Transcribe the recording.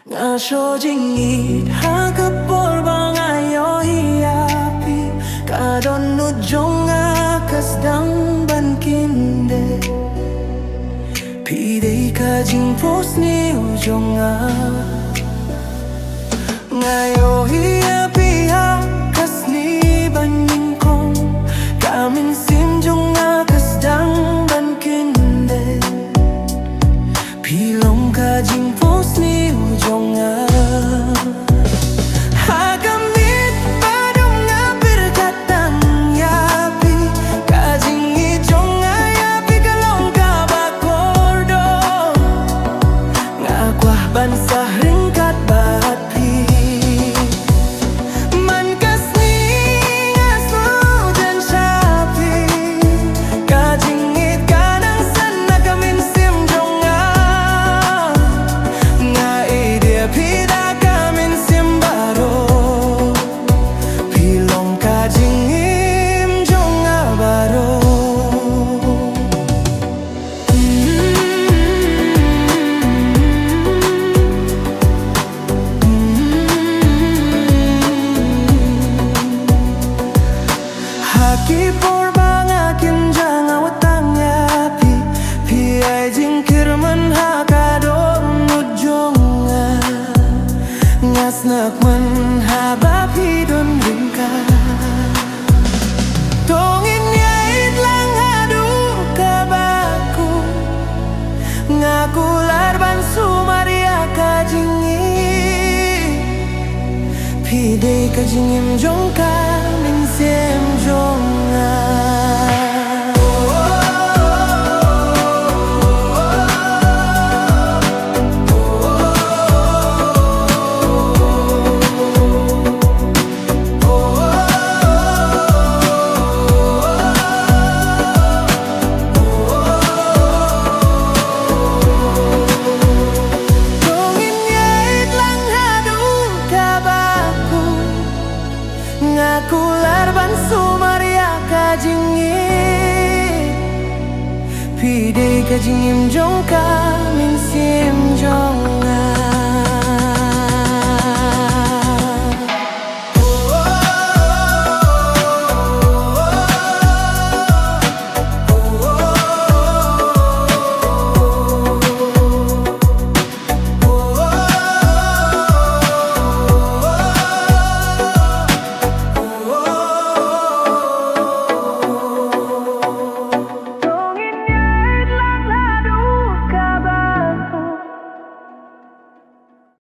Ngaso jingit hakapor bang ayo hiapi kadon nujong kasdang ban kinde pidei kajing pos ni ujong ngayo hiapi hakas ni banying kong kamin simjong kasdang ban kinde pilong kajing pos ni ujong hagamit padong berkatang yapi kajing ijong yapi kalong kabakordo ngakwah bansah ringkat bapi mankas ni ngaso dan sapi kajing it kadang sana kamin simjong pida kamin simbaro pilong kajing imjong abaro haki por bangakin jangan watang yapi piai jingkir menhakadong ujong ngasnak menhabap hidun ringka tongin yait lang hadu kabaku ngakular ban sumaria kajingi pidei kajingim jongka min sem jonga ngakular ban sumaria kajingi pidei kajingim jongka min sim jong